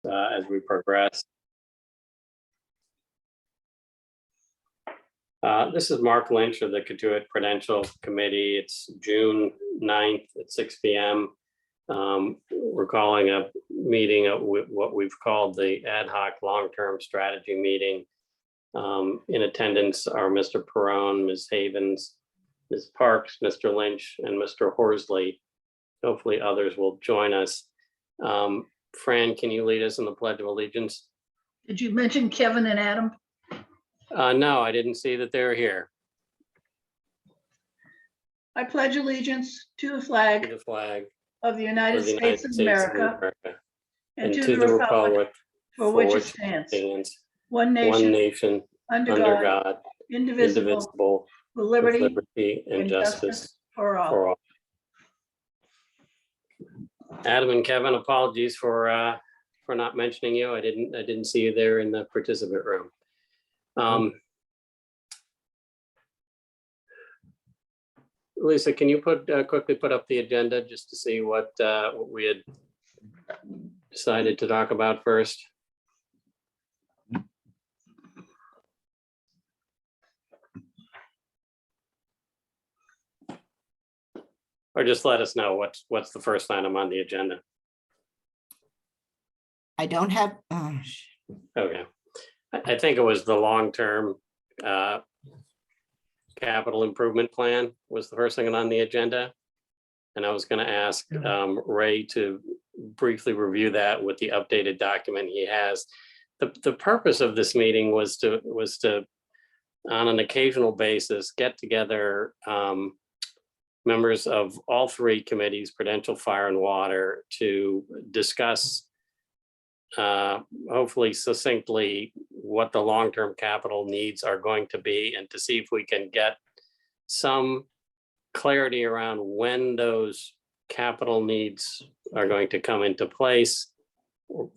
as we progress. This is Mark Lynch of the Cotuit Prudential Committee. It's June 9th at 6 p.m. We're calling a meeting of what we've called the ad hoc long-term strategy meeting. In attendance are Mr. Perrone, Ms. Havens, Ms. Parks, Mr. Lynch, and Mr. Horsley. Hopefully others will join us. Fran, can you lead us in the Pledge of Allegiance? Did you mention Kevin and Adam? No, I didn't see that they're here. I pledge allegiance to the To flag the flag of the of United the United States of States of America America and to the republic for which it stands, one one nation, nation, under under God, God, indivisible, indivisible, with with liberty liberty and and justice justice for all. for all. Adam and Kevin, apologies for not mentioning you. I didn't see you there in the participant room. Lisa, can you quickly put up the agenda just to see what we had decided to talk about first? Or just let us know what's the first item on the agenda. I don't have, Okay. I think it was the long-term capital improvement plan was the first thing on the agenda. And I was going to ask Ray to briefly review that with the updated document he has. The purpose of this meeting was to on an occasional basis get together members of all three committees, Prudential, Fire, and Water, to discuss hopefully succinctly what the long-term capital needs are going to be, and to see if we can get some clarity around when those capital needs are going to come into place,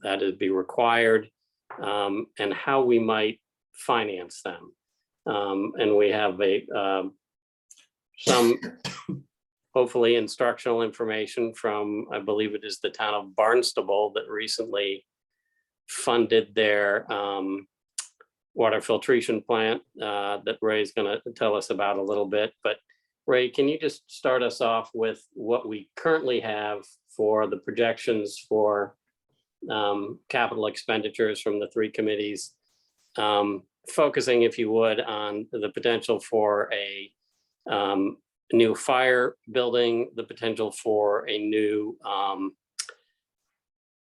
that would be required, and how we might finance them. And we have some hopefully instructional information from, I believe it is the town of Barnstable that recently funded their water filtration plant that Ray's going to tell us about a little bit. But Ray, can you just start us off with what we currently have for the projections for capital expenditures from the three committees, focusing, if you would, on the potential for a new fire building, the potential for a new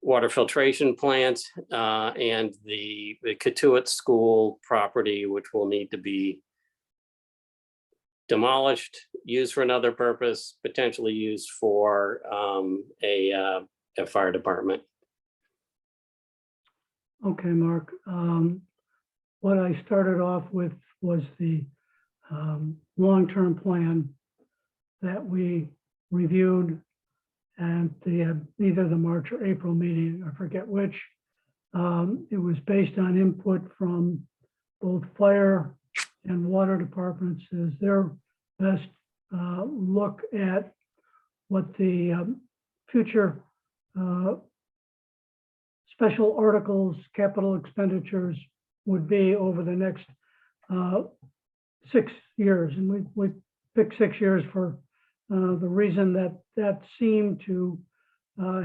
water filtration plant, and the Cotuit School property, which will need to be demolished, used for another purpose, potentially used for a fire department. Okay, Mark. What I started off with was the long-term plan that we reviewed and either the March or April meeting, I forget which. It was based on input from both fire and water departments as their best look at what the future special articles, capital expenditures would be over the next 6 years. And we picked 6 years for the reason that seemed to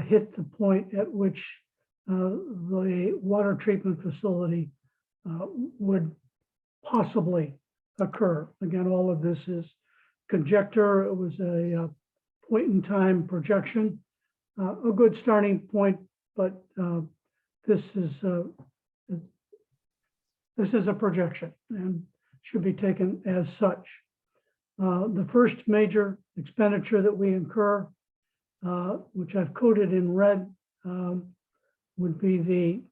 hit the point at which the water treatment facility would possibly occur. Again, all of this is conjecture. It was a point in time projection, a good starting point, but this is a projection and should be taken as such. The first major expenditure that we incur, which I've coded in red, would be the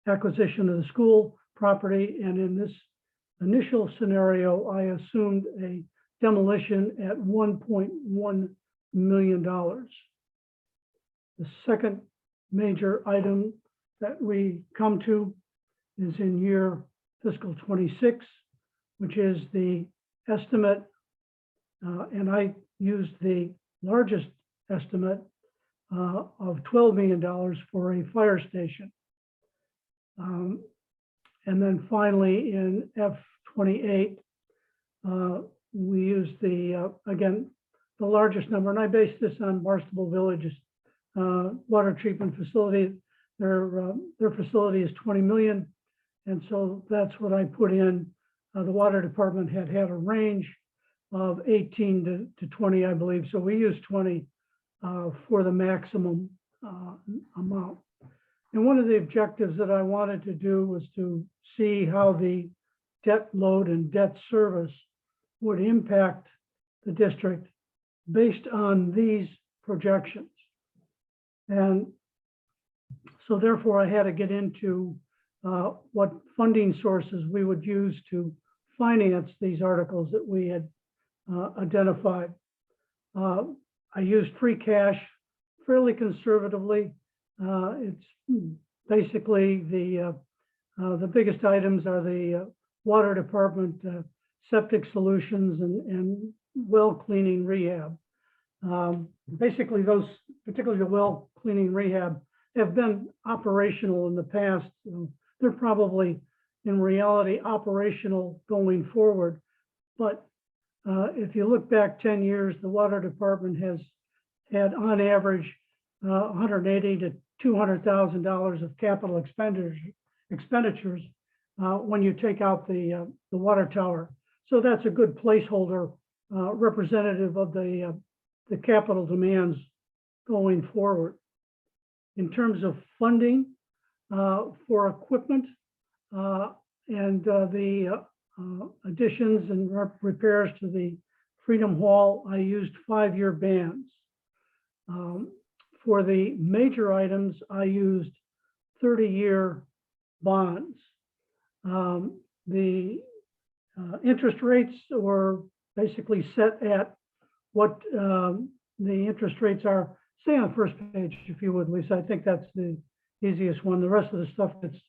acquisition of the school property. And in this initial scenario, I assumed a demolition at $1.1 million. The second major item that we come to is in year fiscal 26, which is the estimate, and I used the largest estimate of $12 million for a fire station. And then finally, in F28, we used the, again, the largest number, and I based this on Barnstable Village's water treatment facility. Their facility is 20 million. And so that's what I put in. The water department had a range of 18 to 20, I believe. So we used 20 for the maximum amount. And one of the objectives that I wanted to do was to see how the debt load and debt service would impact the district based on these projections. And so therefore I had to get into what funding sources we would use to finance these articles that we had identified. I used free cash fairly conservatively. It's basically the biggest items are the water department septic solutions and well cleaning rehab. Basically those, particularly the well cleaning rehab, have been operational in the past. They're probably in reality operational going forward. But if you look back 10 years, the water department has had on average $180,000 to $200,000 of capital expenditures when you take out the water tower. So that's a good placeholder representative of the capital demands going forward. In terms of funding for equipment and the additions and repairs to the Freedom Hall, I used 5-year bands. For the major items, I used 30-year bonds. The interest rates were basically set at what the interest rates are. Stay on the first page, if you would, Lisa. I think that's the easiest one. The rest of the stuff that's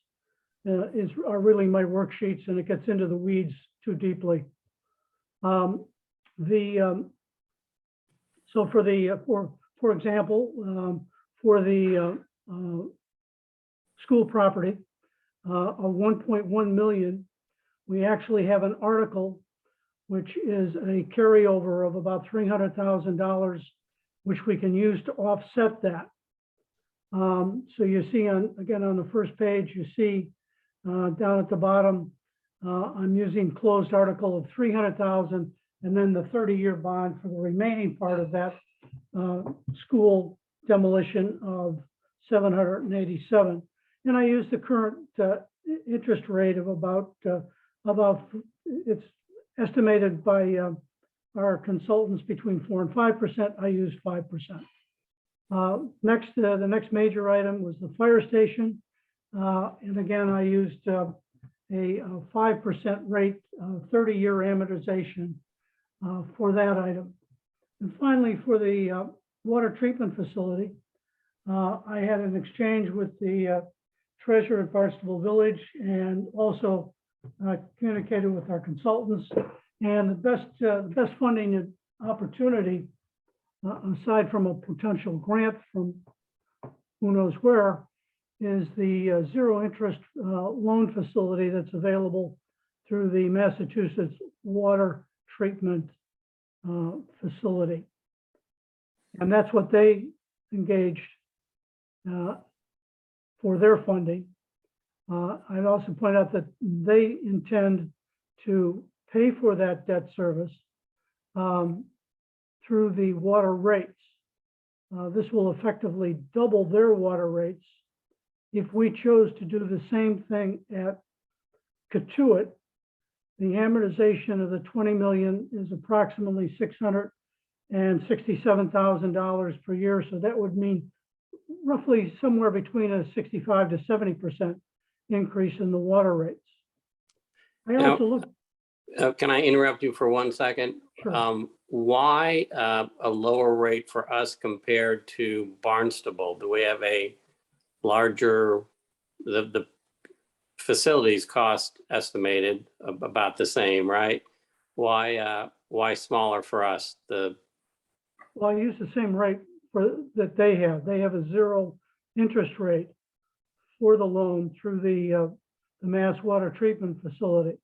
are really my worksheets, and it gets into the weeds too deeply. So for example, for the school property of 1.1 million, we actually have an article which is a carryover of about $300,000, which we can use to offset that. So you see again on the first page, you see down at the bottom, I'm using closed article of 300,000 and then the 30-year bond for the remaining part of that school demolition of 787. And I use the current interest rate of about it's estimated by our consultants between 4% and 5%. I used 5%. Next, the next major item was the fire station. And again, I used a 5% rate, 30-year amortization for that item. And finally, for the water treatment facility, I had an exchange with the treasurer at Barnstable Village and also communicated with our consultants. And the best funding opportunity, aside from a potential grant from who knows where, is the zero interest loan facility that's available through the Massachusetts Water Treatment Facility. And that's what they engaged for their funding. I'd also point out that they intend to pay for that debt service through the water rates. This will effectively double their water rates. If we chose to do the same thing at Cotuit, the amortization of the 20 million is approximately $667,000 per year. So that would mean roughly somewhere between a 65 to 70% increase in the water rates. I also look. Can I interrupt you for 1 second? Sure. Why a lower rate for us compared to Barnstable? Do we have a larger, the facilities cost estimated about the same, right? Why smaller for us? Well, I use the same rate that they have. They have a 0 interest rate for the loan through the Mass Water Treatment Facility.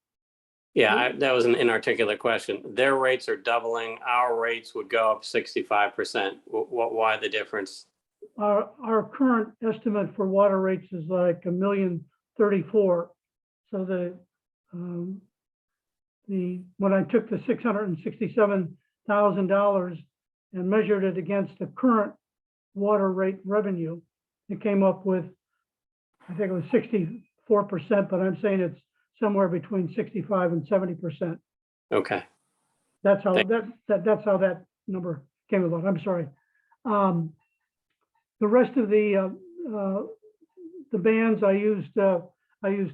Yeah, that was an inarticulate question. Their rates are doubling. Our rates would go up 65%. Why the difference? Our current estimate for water rates is like $1,034,000. So when I took the $667,000 and measured it against the current water rate revenue, it came up with, I think it was 64%, but I'm saying it's somewhere between 65 and 70%. Okay. That's how that's how that number came about. I'm sorry. The rest of the bands I used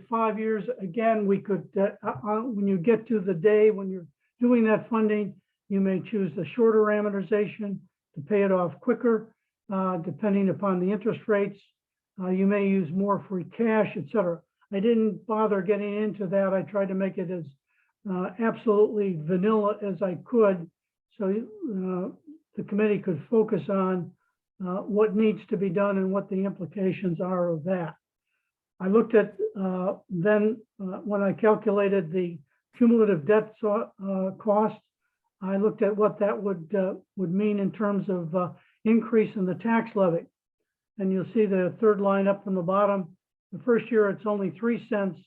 5 years. Again, we could when you get to the day when you're doing that funding, you may choose the shorter amortization to pay it off quicker, depending upon the interest rates. You may use more free cash, etc. I didn't bother getting into that. I tried to make it as absolutely vanilla as I could, so the committee could focus on what needs to be done and what the implications are of that. I looked at then when I calculated the cumulative debt cost, I looked at what that would mean in terms of increase in the tax levy. And you'll see the third line up from the bottom. The first year, it's only 3 cents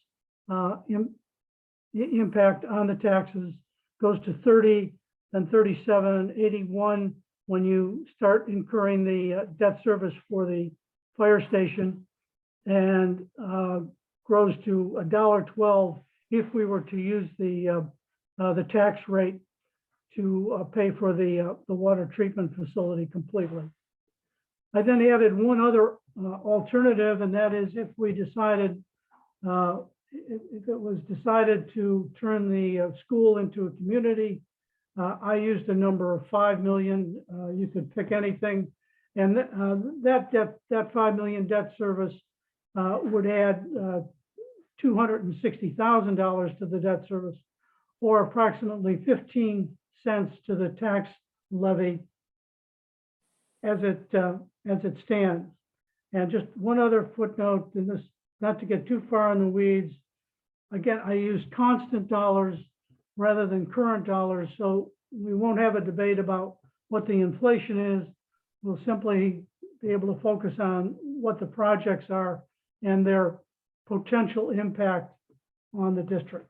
impact on the taxes, goes to 30, then 37, 81 when you start incurring the debt service for the fire station, and grows to $1.12 if we were to use the tax rate to pay for the water treatment facility completely. I then added one other alternative, and that is if we decided, if it was decided to turn the school into a community, I used a number of 5 million. You could pick anything, and that 5 million debt service would add $260,000 to the debt service, or approximately 15 cents to the tax levy as it stands. And just one other footnote in this, not to get too far in the weeds. Again, I used constant dollars rather than current dollars, so we won't have a debate about what the inflation is. We'll simply be able to focus on what the projects are and their potential impact on the district.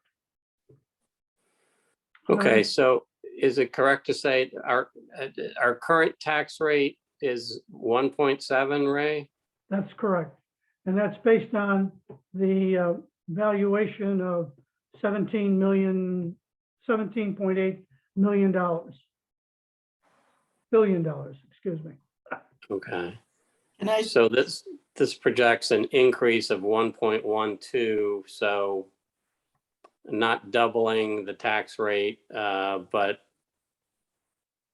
Okay, so is it correct to say our current tax rate is 1.7, Ray? That's correct. And that's based on the valuation of $17.8 million. Billion dollars, excuse me. Okay. And I, So this projects an increase of 1.12, so not doubling the tax rate, but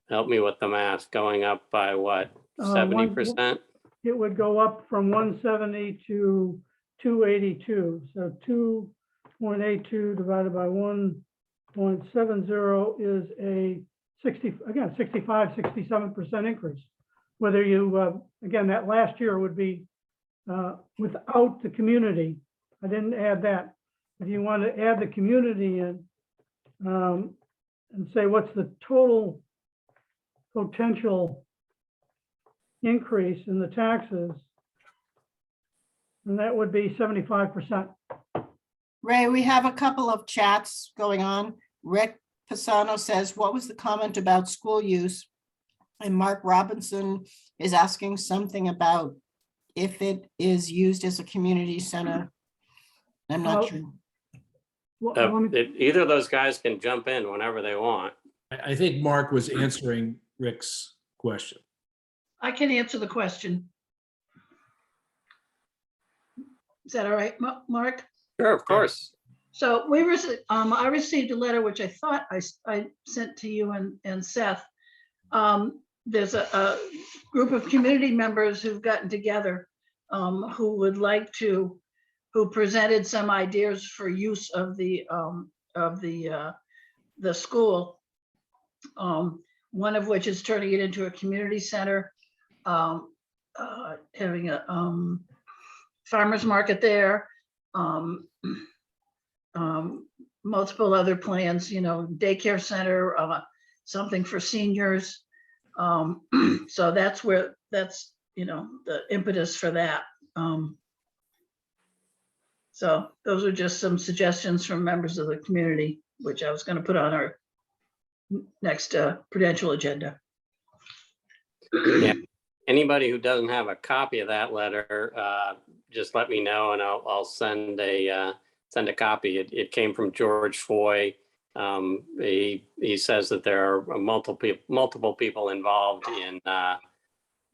help me with the math, going up by what, 70%? It would go up from 170 to 282. So 2.82 divided by 1.70 is a 67% increase. Whether you, again, that last year would be without the community. I didn't add that. If you want to add the community in and say what's the total potential increase in the taxes, and that would be 75%. Ray, we have a couple of chats going on. Rick Pisano says, what was the comment about school use? And Mark Robinson is asking something about if it is used as a community center. I'm not sure. Well, Either of those guys can jump in whenever they want. I think Mark was answering Rick's question. I can answer the question. Is that all right, Mark? Sure, of course. So I received a letter, which I thought I sent to you and Seth. There's a group of community members who've gotten together who would like to, who presented some ideas for use of the school. One of which is turning it into a community center. having a farmer's market there. um, Multiple other plans, daycare center, something for seniors. So that's the impetus for that. So those are just some suggestions from members of the community, which I was going to put on our next prudential agenda. Yeah. Anybody who doesn't have a copy of that letter, just let me know and I'll send a copy. It came from George Foy. He says that there are multiple people involved in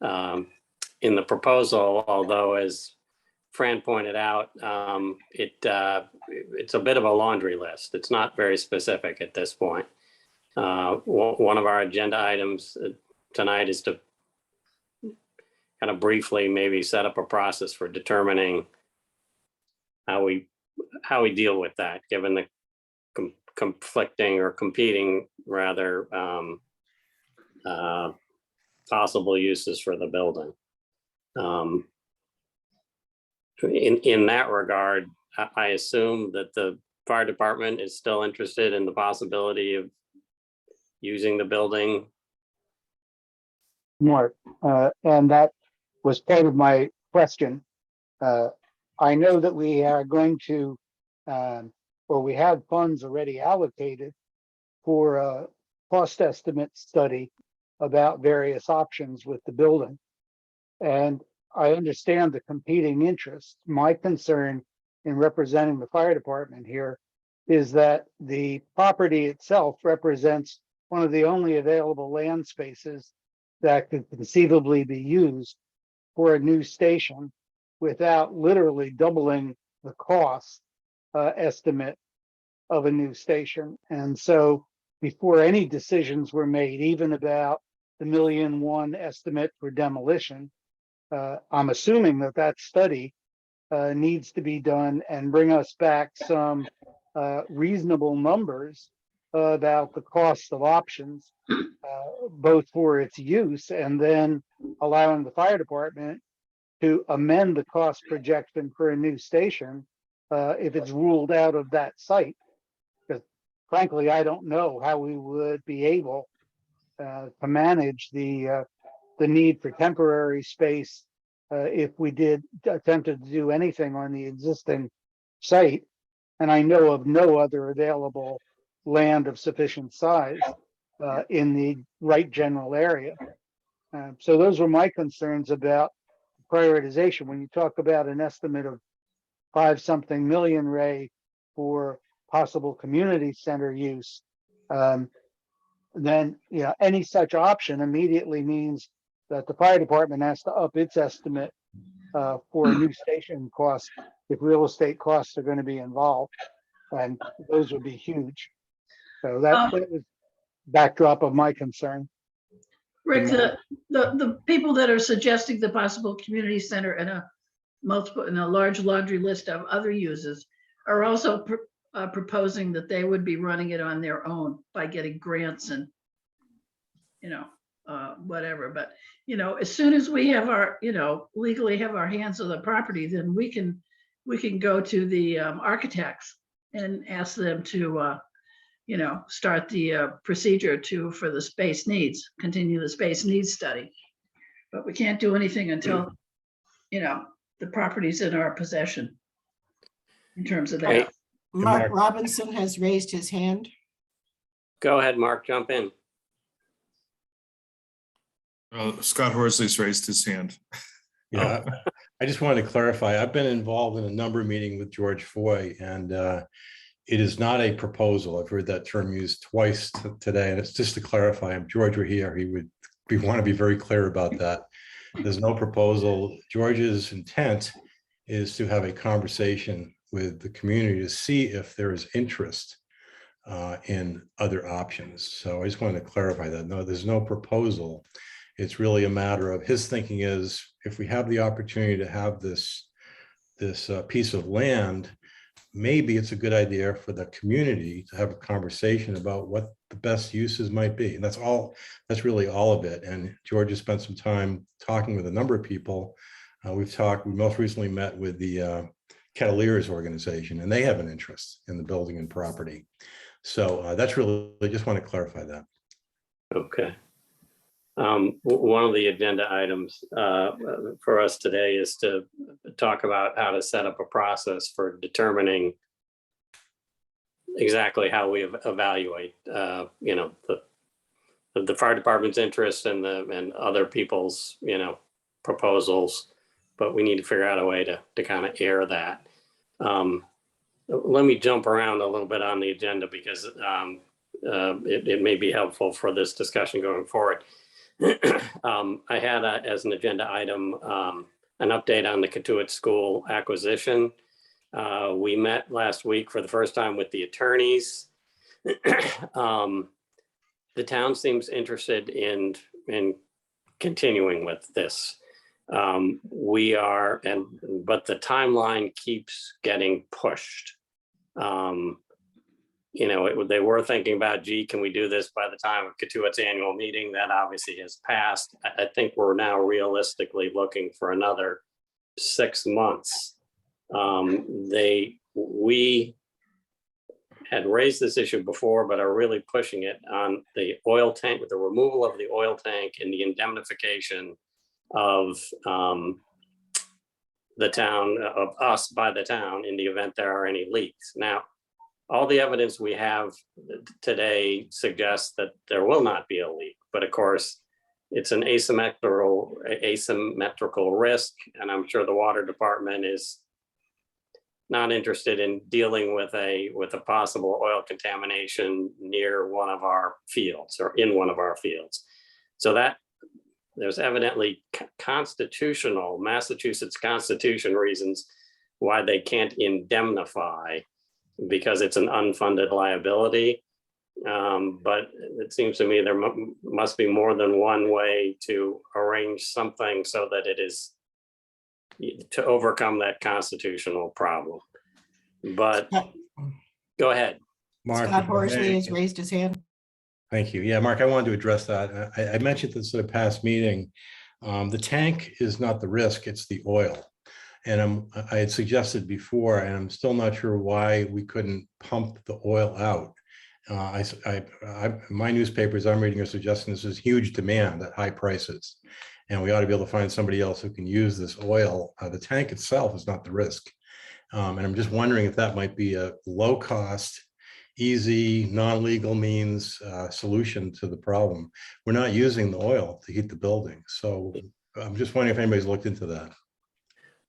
the proposal, although as Fran pointed out, it's a bit of a laundry list. It's not very specific at this point. One of our agenda items tonight is to kind of briefly maybe set up a process for determining how we deal with that, given the conflicting or competing rather possible uses for the building. In that regard, I assume that the fire department is still interested in the possibility of using the building. Mark, and that was part of my question. I know that we are going to, or we have funds already allocated for a cost estimate study about various options with the building. And I understand the competing interests. My concern in representing the fire department here is that the property itself represents one of the only available land spaces that could conceivably be used for a new station without literally doubling the cost estimate of a new station. And so before any decisions were made, even about the $1.1 million estimate for demolition, I'm assuming that study needs to be done and bring us back some reasonable numbers about the cost of options, both for its use and then allowing the fire department to amend the cost projection for a new station if it's ruled out of that site. Because frankly, I don't know how we would be able to manage the need for temporary space if we did attempted to do anything on the existing site. And I know of no other available land of sufficient size in the right general area. So those were my concerns about prioritization. When you talk about an estimate of 5-something million, Ray, for possible community center use, then any such option immediately means that the fire department has to up its estimate for a new station cost if real estate costs are going to be involved, and those would be huge. So that was backdrop of my concern. Rick, the people that are suggesting the possible community center and a large laundry list of other uses are also proposing that they would be running it on their own by getting grants and whatever. But as soon as we have our legally have our hands on the property, then we can go to the architects and ask them to start the procedure for the space needs, continue the space needs study. But we can't do anything until the property's in our possession in terms of that. Right. Mark Robinson has raised his hand. Go ahead, Mark, jump in. Scott Horsley's raised his hand. Yeah, I just wanted to clarify. I've been involved in a number meeting with George Foy, and it is not a proposal. I've heard that term used twice today, and it's just to clarify. If George were here, he would want to be very clear about that. There's no proposal. George's intent is to have a conversation with the community to see if there is interest in other options. So I just wanted to clarify that. No, there's no proposal. It's really a matter of his thinking is if we have the opportunity to have this piece of land maybe it's a good idea for the community to have a conversation about what the best uses might be. And that's really all of it. And George has spent some time talking with a number of people. We most recently met with the Cavaliers organization, and they have an interest in the building and property. So that's really, I just want to clarify that. Okay. One of the agenda items for us today is to talk about how to set up a process for determining exactly how we evaluate, you know, the fire department's interest and other people's, you know, proposals. But we need to figure out a way to kind of air that. Let me jump around a little bit on the agenda because it may be helpful for this discussion going forward. I had as an agenda item an update on the Katuitt School acquisition. We met last week for the first time with the attorneys. The town seems interested in continuing with this. We are, but the timeline keeps getting pushed. You know, they were thinking about, gee, can we do this by the time of Katuitt's annual meeting? That obviously has passed. I think we're now realistically looking for another 6 months. We had raised this issue before, but are really pushing it on the oil tank, with the removal of the oil tank and the indemnification of the town, of us by the town in the event there are any leaks. Now, all the evidence we have today suggests that there will not be a leak, but of course, it's an asymmetrical risk, and I'm sure the water department is not interested in dealing with a possible oil contamination near one of our fields or in one of our fields. So that there's evidently Massachusetts Constitution reasons why they can't indemnify, because it's an unfunded liability. But it seems to me there must be more than one way to arrange something so that it is to overcome that constitutional problem. But go ahead. Mark, Scott if I Horsley may. has raised his hand. Thank you. Yeah, Mark, I wanted to address that. I mentioned this at a past meeting. The tank is not the risk, it's the oil. And I had suggested before, and I'm still not sure why we couldn't pump the oil out. My newspapers I'm reading are suggesting this is huge demand at high prices. And we ought to be able to find somebody else who can use this oil. The tank itself is not the risk. And I'm just wondering if that might be a low cost, easy, non-legal means solution to the problem. We're not using the oil to heat the building. So I'm just wondering if anybody's looked into that.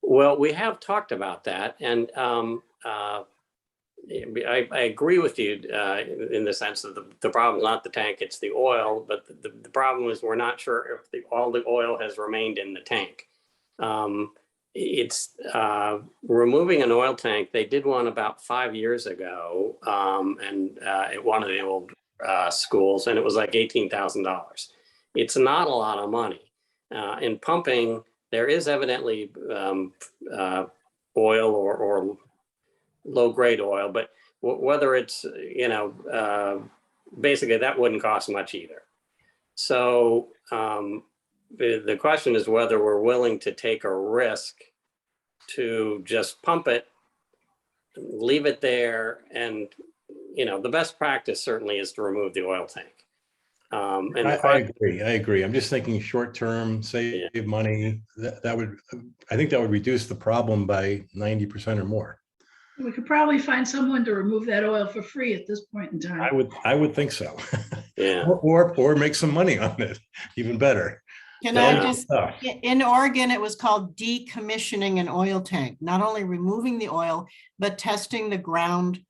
Well, we have talked about that, and I agree with you in the sense that the problem is not the tank, it's the oil, but the problem is we're not sure if all the oil has remained in the tank. It's removing an oil tank. They did one about 5 years ago and at one of the old schools, and it was like $18,000. It's not a lot of money. In pumping, there is evidently oil or low-grade oil, but whether it's, you know, basically that wouldn't cost much either. So the question is whether we're willing to take a risk to just pump it, leave it there, and, you know, the best practice certainly is to remove the oil tank. And I agree. I'm just thinking short-term, save money. I think that would reduce the problem by 90% or more. We could probably find someone to remove that oil for free at this point in time. I would think so. Yeah. Or make some money on it, even better. Can Yeah. I just, in Oregon, it was called decommissioning an oil tank, not only removing the oil, but testing the ground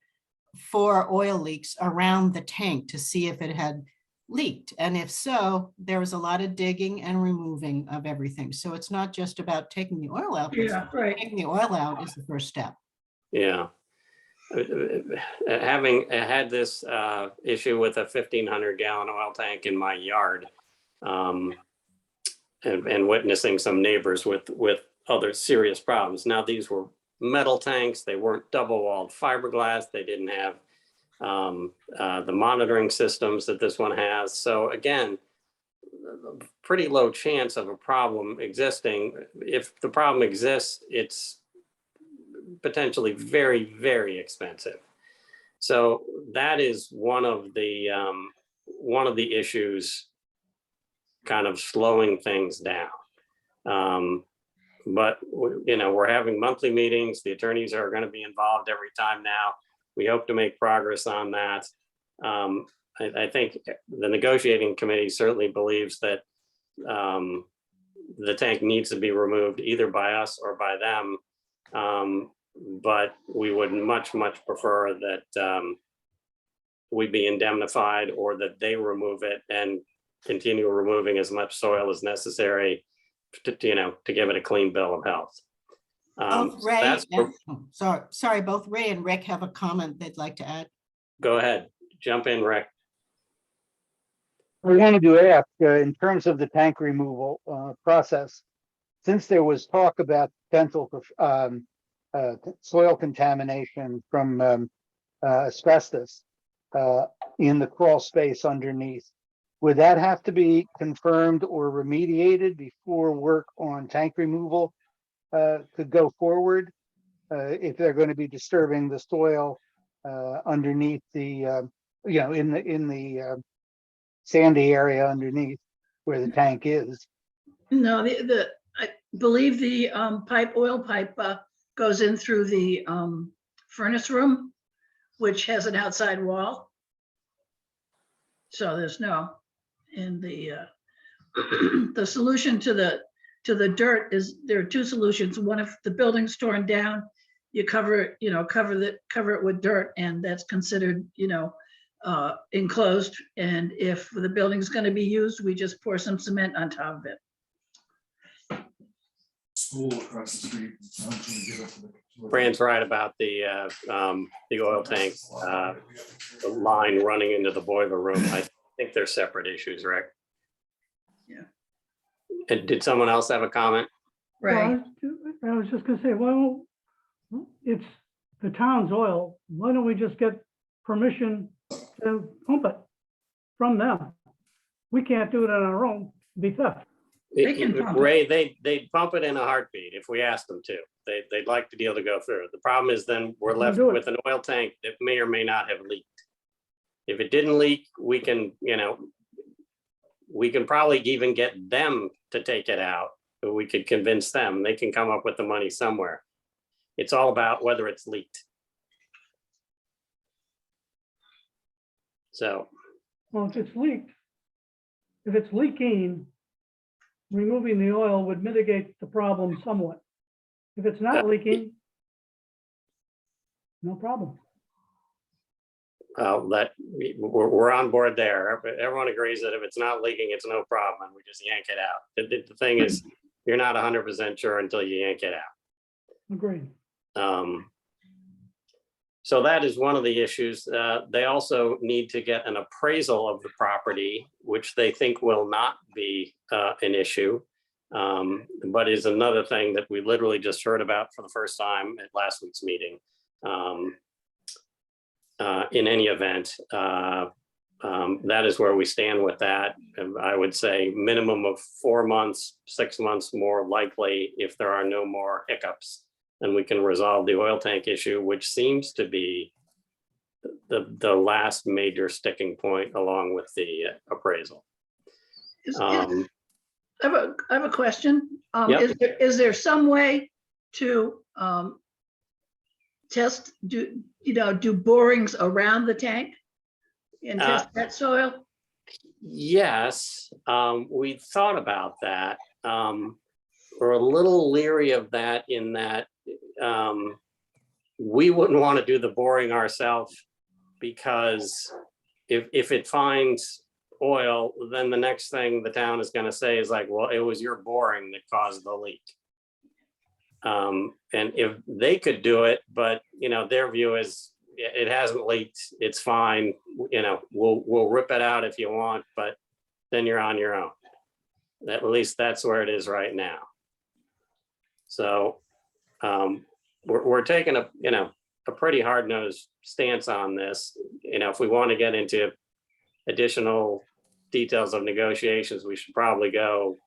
for oil leaks around the tank to see if it had leaked. And if so, there was a lot of digging and removing of everything. So it's not just about taking the oil out. but Yeah, right. Taking the oil out is the first step. Yeah. Having had this issue with a 1,500-gallon oil tank in my yard, and witnessing some neighbors with other serious problems. Now, these were metal tanks. They weren't double walled fiberglass. They didn't have the monitoring systems that this one has. So again, pretty low chance of a problem existing. If the problem exists, it's potentially very, very expensive. So that is one of the issues kind of slowing things down. But we're having monthly meetings. The attorneys are going to be involved every time now. We hope to make progress on that. I think the negotiating committee certainly believes that the tank needs to be removed either by us or by them. But we would much prefer that we be indemnified, or that they remove it and continue removing as much soil as necessary to give it a clean bill of health. Both So Ray that's- and, sorry, both Ray and Rick have a comment they'd like to add. Go ahead, jump in, Rick. I wanted to ask, in terms of the tank removal process, since there was talk about potential soil contamination from asbestos in the crawl space underneath, would that have to be confirmed or remediated before work on tank removal could go forward? If they're going to be disturbing the soil underneath the, in the sandy area underneath where the tank is? No, I believe the oil pipe goes in through the furnace room, which has an outside wall. So there's no, and the solution to the dirt is, there are two solutions. One, if the building's torn down, you cover it with dirt, and that's considered, enclosed. And if the building's going to be used, we just pour some cement on top of it. School across the street. Fran's right about the oil tank the line running into the boiler room. I think they're separate issues, Rick. Yeah. And did someone else have a comment? Right. I was just gonna say, well, it's the town's oil. Why don't we just get permission to pump it from them? We can't do it on our own, it'd be theft. They can pump it. Ray, they'd pump it in a heartbeat if we asked them to. They'd like the deal to go through. The problem is then we're left Do it. with an oil tank that may or may not have leaked. If it didn't leak, we can probably even get them to take it out. But we could convince them. They can come up with the money somewhere. It's all about whether it's leaked. So, Well, if it's leaking, removing the oil would mitigate the problem somewhat. If it's not leaking, no problem. we're on board there. Everyone agrees that if it's not leaking, it's no problem. We just yank it out. The thing is, you're not 100% sure until you yank it out. Agreed. So that is one of the issues. They also need to get an appraisal of the property, which they think will not be an issue, but is another thing that we literally just heard about for the first time at last week's meeting. In any event, that is where we stand with that. And I would say minimum of 4 months, 6 months more likely if there are no more hiccups. And we can resolve the oil tank issue, which seems to be the last major sticking point along with the appraisal. I have a question. Yep. Is there some way to test, do borings around the tank and test that soil? Yes, we thought about that. We're a little leery of that in that we wouldn't want to do the boring ourselves, because if it finds oil, then the next thing the town is going to say is like, well, it was your boring that caused the leak. And if they could do it, but their view is it hasn't leaked, it's fine, we'll rip it out if you want, but then you're on your own. At least that's where it is right now. So we're taking a, a pretty hard-nosed stance on this. If we want to get into additional details of negotiations, we should probably go,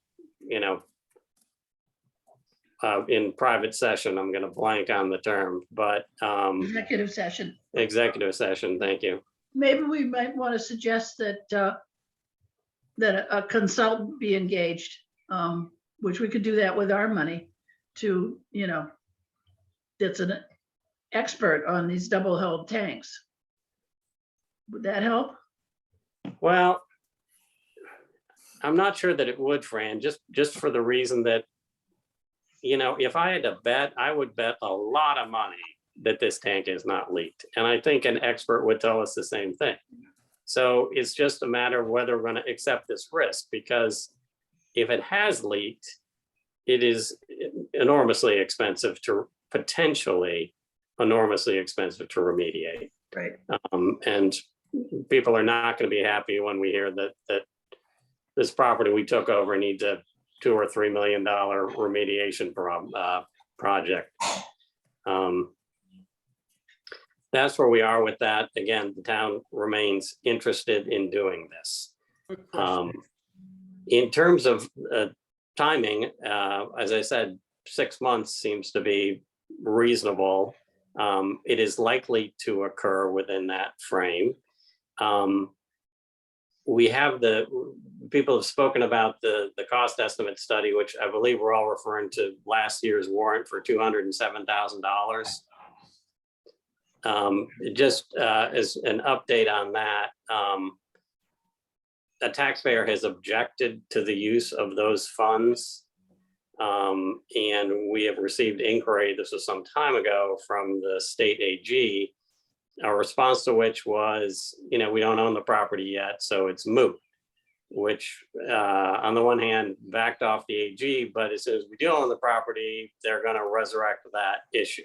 in private session. I'm going to blank on the term, but Executive session. executive session. Thank you. Maybe we might want to suggest that that a consultant be engaged, which we could do that with our money to, that's an expert on these double held tanks. Would that help? Well, I'm not sure that it would, Fran, just for the reason that, if I had to bet, I would bet a lot of money that this tank is not leaked. And I think an expert would tell us the same thing. So it's just a matter of whether we're going to accept this risk, because if it has leaked, it is enormously expensive to remediate. Right. And people are not going to be happy when we hear that this property we took over needs a $2 or $3 million remediation project. That's where we are with that. Again, the town remains interested in doing this. Quick question. In terms of timing, as I said, 6 months seems to be reasonable. It is likely to occur within that frame. We have people have spoken about the cost estimate study, which I believe we're all referring to last year's warrant for $207,000. Just as an update on that, a taxpayer has objected to the use of those funds. And we have received inquiry, this was some time ago, from the state AG, a response to which was, we don't own the property yet, so it's moot, which on the one hand backed off the AG, but as soon as we do own the property, they're going to resurrect that issue.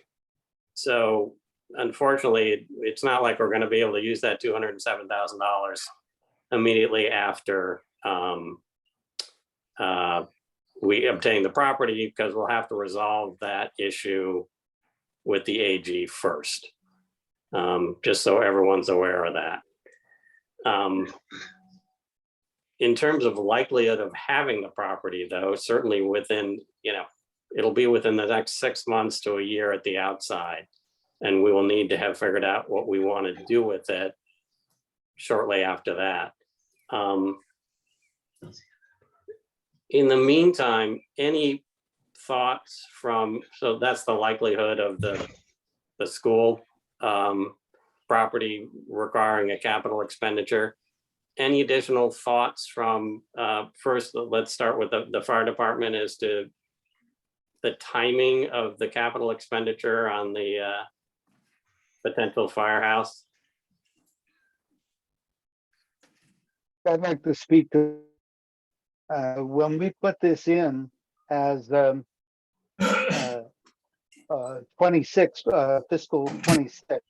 So unfortunately, it's not like we're going to be able to use that $207,000 immediately after we obtain the property, because we'll have to resolve that issue with the AG first. Just so everyone's aware of that. In terms of likelihood of having the property, though, certainly within, it'll be within the next 6 months to a year at the outside. And we will need to have figured out what we want to do with it shortly after that. In the meantime, any thoughts so that's the likelihood of the school property requiring a capital expenditure. Any additional thoughts from, first, let's start with the fire department as to the timing of the capital expenditure on the potential firehouse? I'd like to speak to, when we put this in as 26, fiscal 26,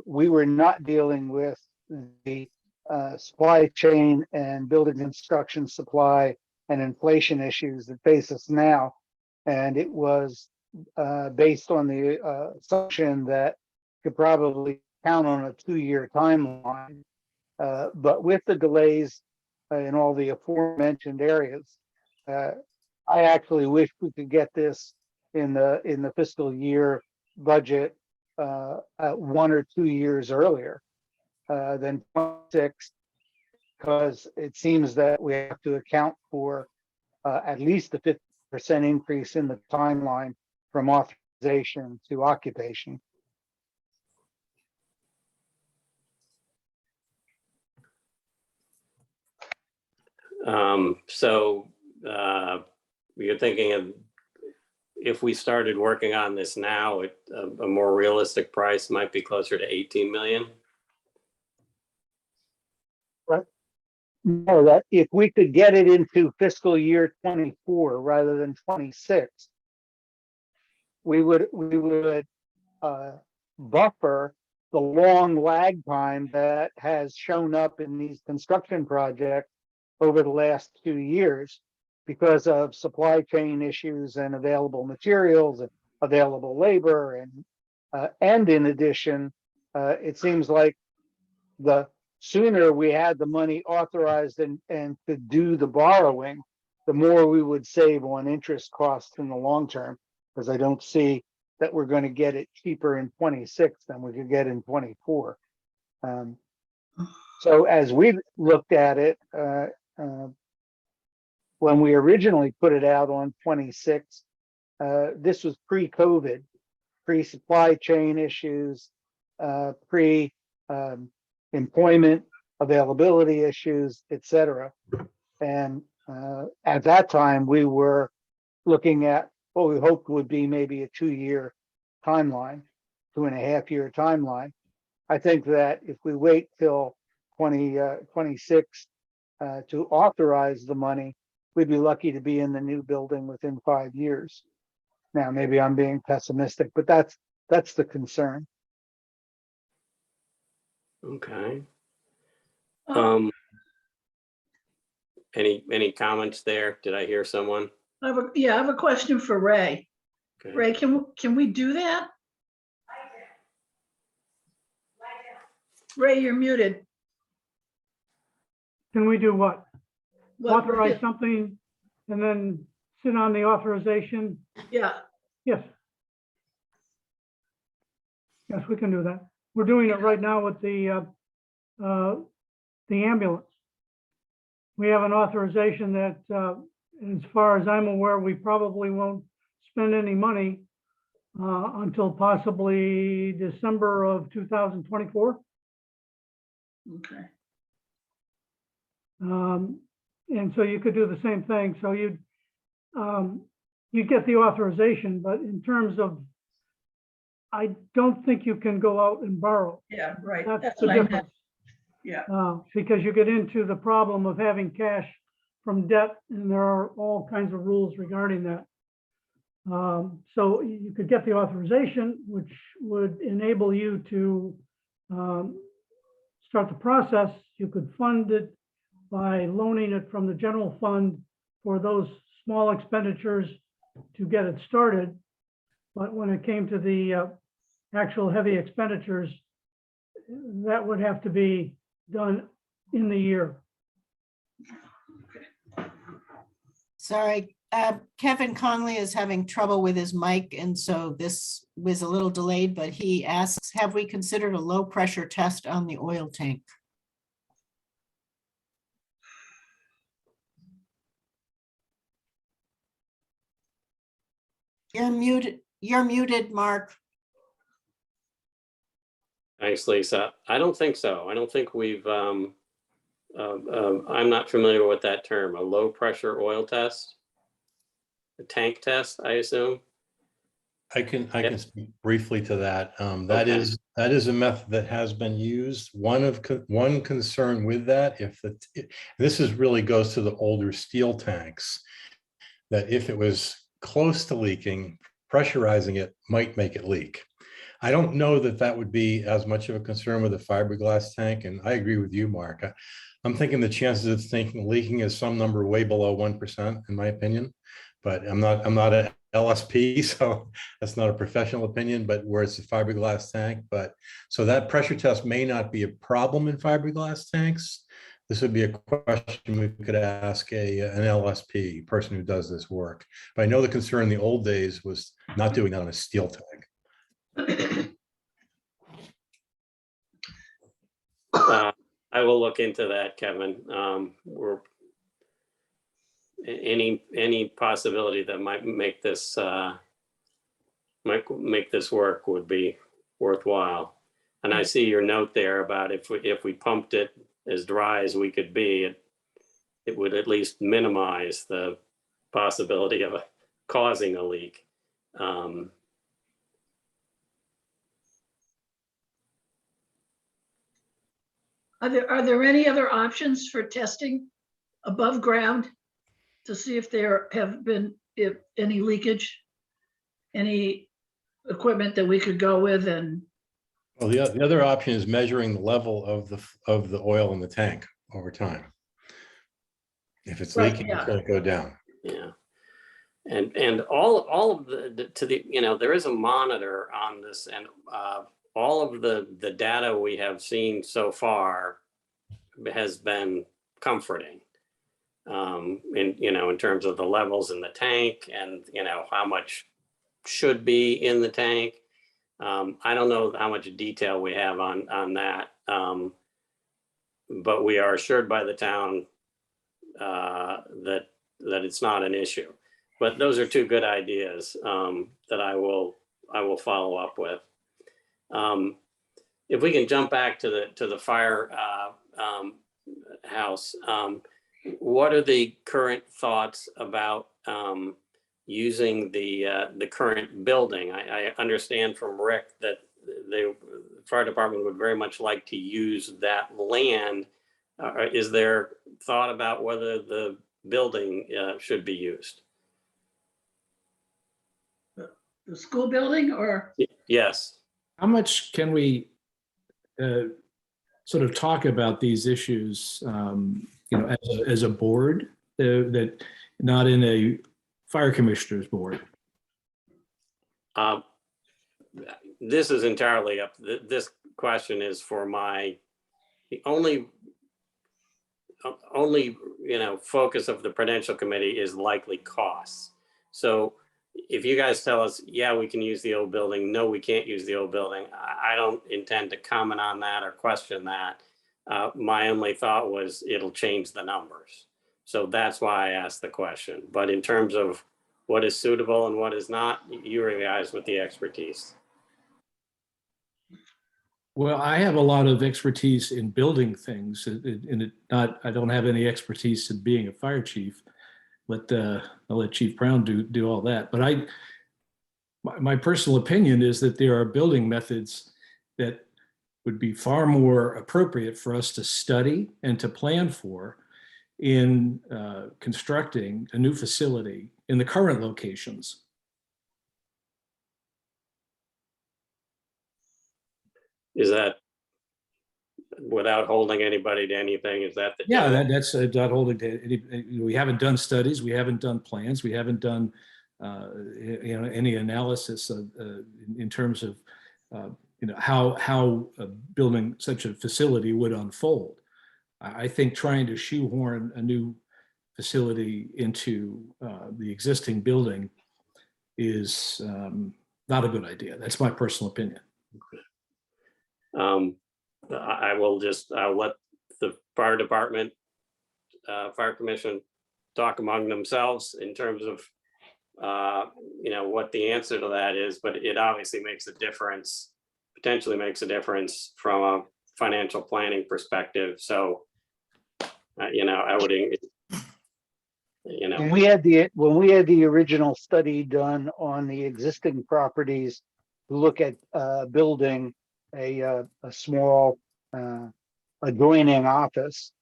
we were not dealing with the supply chain and building construction supply and inflation issues that face us now. And it was based on the assumption that could probably count on a 2-year timeline. But with the delays in all the aforementioned areas, I actually wish we could get this in the fiscal year budget 1 or 2 years earlier than 26, because it seems that we have to account for at least a 50% increase in the timeline from authorization to occupation. So you're thinking of, if we started working on this now, a more realistic price might be closer to 18 million? No, that if we could get it into fiscal year 24 rather than 26, we would buffer the long lag time that has shown up in these construction projects over the last 2 years, because of supply chain issues and available materials and available labor and in addition, it seems like the sooner we had the money authorized and could do the borrowing, the more we would save on interest costs in the long term, because I don't see that we're going to get it cheaper in 26 than we could get in 24. So as we looked at it, when we originally put it out on 26, this was pre-COVID, pre-supply chain issues, pre-employment availability issues, et cetera. And at that time, we were looking at what we hoped would be maybe a 2-year timeline, 2.5-year timeline. I think that if we wait till 2026 to authorize the money, we'd be lucky to be in the new building within 5 years. Now, maybe I'm being pessimistic, but that's the concern. Okay. Um, Any comments there? Did I hear someone? I have a question for Ray. Okay. Ray, can we do that? Ray, you're muted. Can we do what? What- Authorize something and then sit on the authorization? Yeah, Yes. Yes, we can do that. We're doing it right now with the ambulance. We have an authorization that, as far as I'm aware, we probably won't spend any money until possibly December of 2024. okay. And so you could do the same thing. So you'd get the authorization, but in terms of, I don't think you can go out and borrow. Yeah, right. That's That's the what I meant. difference. Yeah. Because you get into the problem of having cash from debt, and there are all kinds of rules regarding that. So you could get the authorization, which would enable you to start the process. You could fund it by loaning it from the general fund for those small expenditures to get it started. But when it came to the actual heavy expenditures, that would have to be done in the year. Sorry, Kevin Conley is having trouble with his mic, and so this was a little delayed, but he asks, have we considered a low pressure test on the oil tank? You're muted, Mark. Thanks, Lisa. I don't think so. I don't think we've, I'm not familiar with that term, a low pressure oil test? A tank test, I assume? I can Yep. speak briefly to that. Okay. That is a method that has been used. One concern with that, this is really goes to the older steel tanks, that if it was close to leaking, pressurizing it might make it leak. I don't know that that would be as much of a concern with a fiberglass tank, and I agree with you, Mark. I'm thinking the chances of leaking is some number way below 1%, in my opinion. But I'm not an LSP, so that's not a professional opinion, but where it's a fiberglass tank. But so that pressure test may not be a problem in fiberglass tanks. This would be a question we could ask an LSP, person who does this work. But I know the concern in the old days was not doing that on a steel tank. I will look into that, Kevin. Any possibility that might make this work would be worthwhile. And I see your note there about if we pumped it as dry as we could be, it would at least minimize the possibility of causing a leak. Are there any other options for testing above ground to see if there have been any leakage, any equipment that we could go with? And Well, the other option is measuring the level of the oil in the tank over time. If it's Right, leaking, yeah. it's going to go down. Yeah. And all of there is a monitor on this, and all of the data we have seen so far has been comforting. In terms of the levels in the tank and, how much should be in the tank. I don't know how much detail we have on that. But we are assured by the town that it's not an issue. But those are two good ideas that I will follow up with. If we can jump back to the fire house, what are the current thoughts about using the current building? I understand from Rick that the fire department would very much like to use that land. Is there thought about whether the building should be used? The school building or? Yes. How much can we sort of talk about these issues, as a board, that not in a fire commissioners board? This is entirely up. This question is for the only focus of the Prudential Committee is likely costs. So if you guys tell us, yeah, we can use the old building, no, we can't use the old building, I don't intend to comment on that or question that. My only thought was it'll change the numbers. So that's why I asked the question. But in terms of what is suitable and what is not, you are the guys with the expertise. Well, I have a lot of expertise in building things, I don't have any expertise in being a fire chief. I'll let Chief Brown do all that. But my personal opinion is that there are building methods that would be far more appropriate for us to study and to plan for in constructing a new facility in the current locations. Is that without holding anybody to anything? Is that the Yeah, that's not holding to. We haven't done studies, we haven't done plans, we haven't done any analysis in terms of how building such a facility would unfold. I think trying to shoehorn a new facility into the existing building is not a good idea. That's my personal opinion. I'll let the fire department, fire commission talk among themselves in terms of, what the answer to that is, but it obviously makes a difference, potentially makes a difference from a financial planning perspective. So, I would, When we had the original study done on the existing properties to look at building a small adjoining office,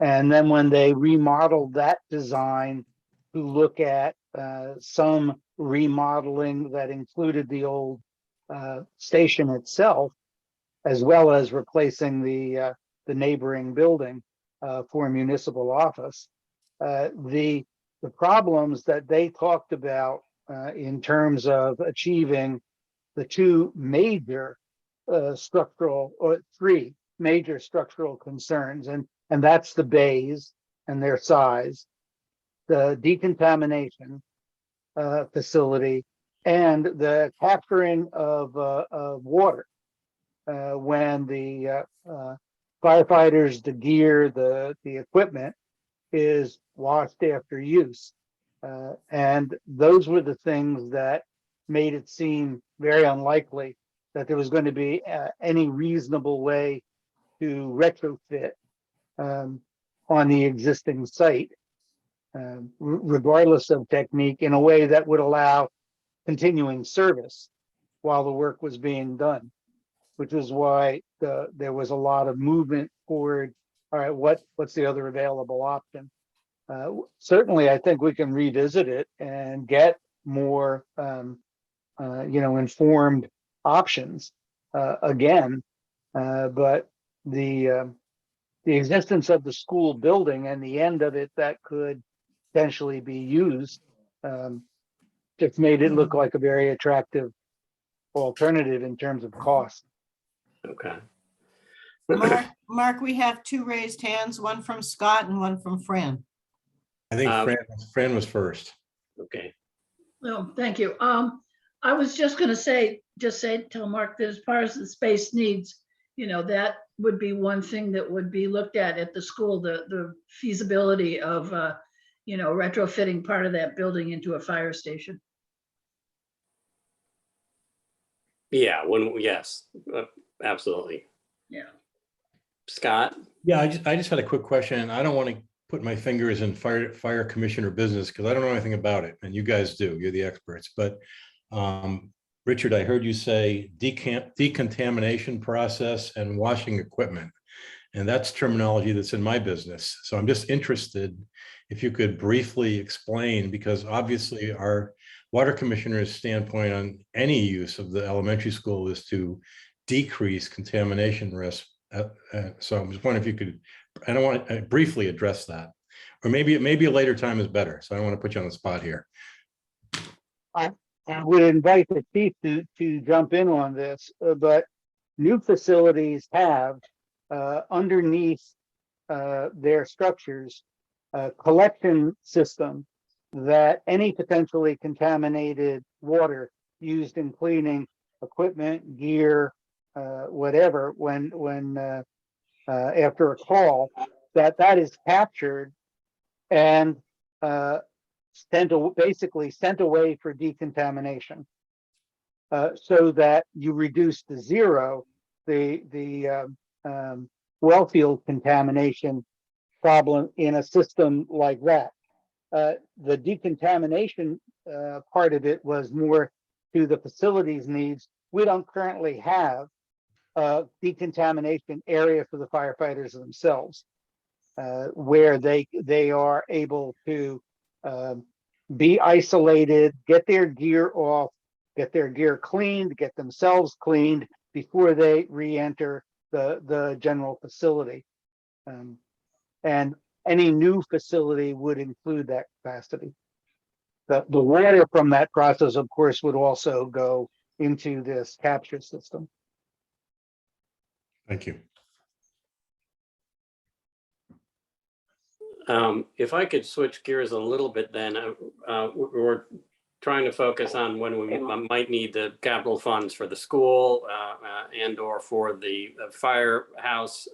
and then when they remodeled that design to look at some remodeling that included the old station itself, as well as replacing the neighboring building for a municipal office. The problems that they talked about in terms of achieving the two major three major structural concerns, and that's the bays and their size, the decontamination facility, and the capturing of water when the firefighters, the gear, the equipment is washed after use. And those were the things that made it seem very unlikely that there was going to be any reasonable way to retrofit on the existing site, regardless of technique, in a way that would allow continuing service while the work was being done, which is why there was a lot of movement forward. All right, what's the other available option? Certainly, I think we can revisit it and get more, informed options again. But the existence of the school building and the end of it that could potentially be used. Just made it look like a very attractive alternative in terms of cost. Okay. Mark, we have two raised hands, one from Scott and one from Fran. I think Um, Fran was first. Okay. Well, thank you. I was just gonna say, tell Mark that as far as the space needs, you know, that would be one thing that would be looked at the school, the feasibility of, you know, retrofitting part of that building into a fire station. Yeah, yes, absolutely. Yeah. Scott? Yeah, I just had a quick question. I don't want to put my fingers in fire commissioner business because I don't know anything about it, and you guys do. You're the experts. But Richard, I heard you say decontamination process and washing equipment, and that's terminology that's in my business. So I'm just interested if you could briefly explain, because obviously our water commissioner's standpoint on any use of the elementary school is to decrease contamination risk. So I was wondering if you could, I don't want to briefly address that, or maybe a later time is better. So I don't want to put you on the spot here. I would invite the chief to jump in on this, but new facilities have underneath their structures a collection system that any potentially contaminated water used in cleaning equipment, gear, whatever, when after a call, that is captured and basically sent away for decontamination, so that you reduce to zero the well field contamination problem in a system like that. The decontamination part of it was more to the facilities needs. We don't currently have a decontamination area for the firefighters themselves, where they are able to be isolated, get their gear off, get their gear cleaned, get themselves cleaned before they re-enter the general facility. And any new facility would include that capacity. The water from that process, of course, would also go into this capture system. Thank you. If I could switch gears a little bit, then we're trying to focus on when we might need the capital funds for the school and or for the firehouse.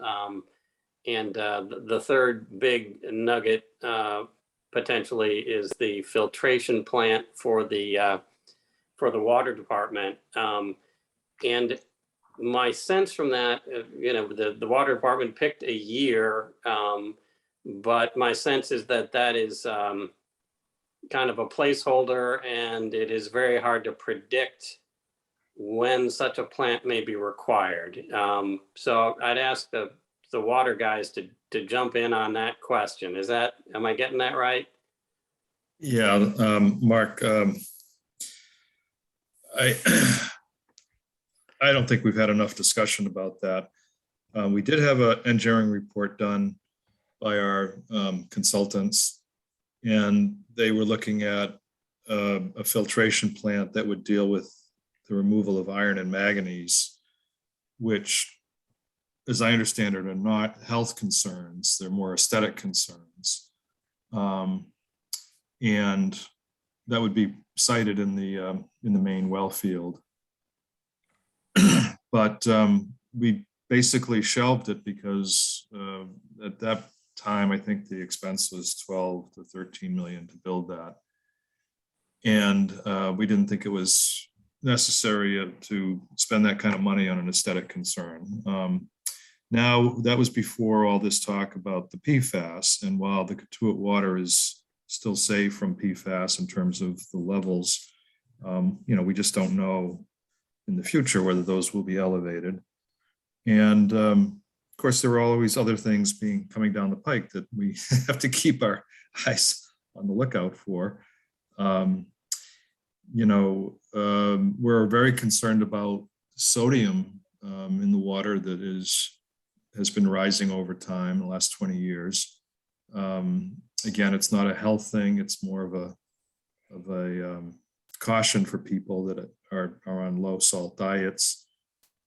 And the third big nugget potentially is the filtration plant for the water department. And my sense from that, you know, the water department picked a year, but my sense is that is kind of a placeholder, and it is very hard to predict when such a plant may be required. So I'd ask the water guys to jump in on that question. Am I getting that right? Yeah, Mark, I don't think we've had enough discussion about that. We did have an engineering report done by our consultants, and they were looking at a filtration plant that would deal with the removal of iron and manganese, which, as I understand it, are not health concerns. They're more aesthetic concerns. And that would be cited in the main well field. But we basically shelved it because at that time, I think the expense was 12 to 13 million to build that. And we didn't think it was necessary to spend that kind of money on an aesthetic concern. Now, that was before all this talk about the PFAS. And while the Cotuit water is still safe from PFAS in terms of the levels, you know, we just don't know in the future whether those will be elevated. And of course, there are always other things coming down the pike that we have to keep our eyes on the lookout for. You know, we're very concerned about sodium in the water that has been rising over time in the last 20 years. again, it's not a health thing. It's more of a caution for people that are on low salt diets.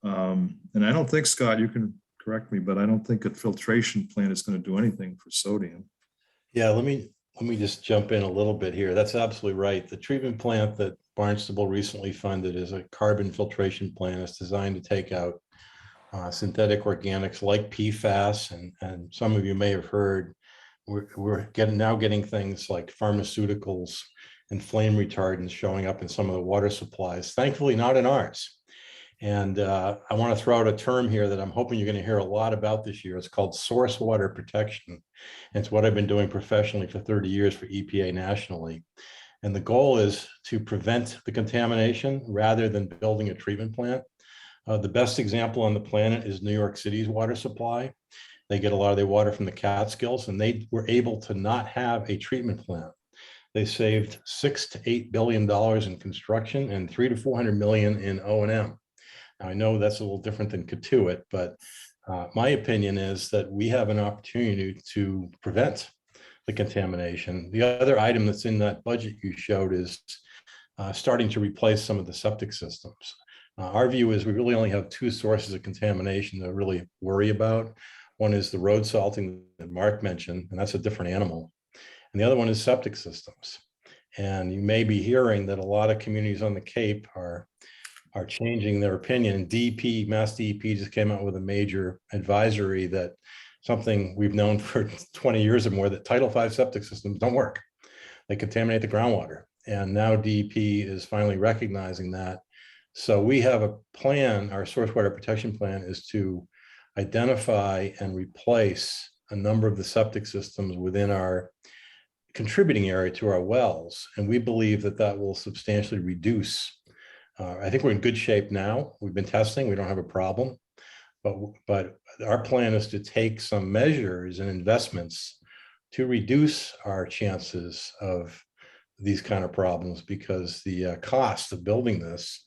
And I don't think, Scott, you can correct me, but I don't think a filtration plant is going to do anything for sodium. Yeah, let me just jump in a little bit here. That's absolutely right. The treatment plant that Barnstable recently funded is a carbon filtration plant. It's designed to take out synthetic organics like PFAS, and some of you may have heard we're now getting things like pharmaceuticals and flame retardants showing up in some of the water supplies. Thankfully, not in ours. And I want to throw out a term here that I'm hoping you're going to hear a lot about this year. It's called source water protection. And it's what I've been doing professionally for 30 years for EPA nationally. And the goal is to prevent the contamination rather than building a treatment plant. The best example on the planet is New York City's water supply. They get a lot of their water from the Catskills, and they were able to not have a treatment plant. They saved $6 to $8 billion in construction and $300 to $400 million in O&M. Now, I know that's a little different than Katuitt, but my opinion is that we have an opportunity to prevent the contamination. The other item that's in that budget you showed is starting to replace some of the septic systems. Our view is we really only have two sources of contamination to really worry about. One is the road salting that Mark mentioned, and that's a different animal. And the other one is septic systems. And you may be hearing that a lot of communities on the Cape are changing their opinion. DEP, Mass DEP just came out with a major advisory that something we've known for 20 years or more, that Title V septic systems don't work. They contaminate the groundwater. And now DEP is finally recognizing that. So we have a plan, our source water protection plan is to identify and replace a number of the septic systems within our contributing area to our wells. And we believe that that will substantially reduce. I think we're in good shape now. We've been testing, we don't have a problem. But our plan is to take some measures and investments to reduce our chances of these kind of problems, because the cost of building this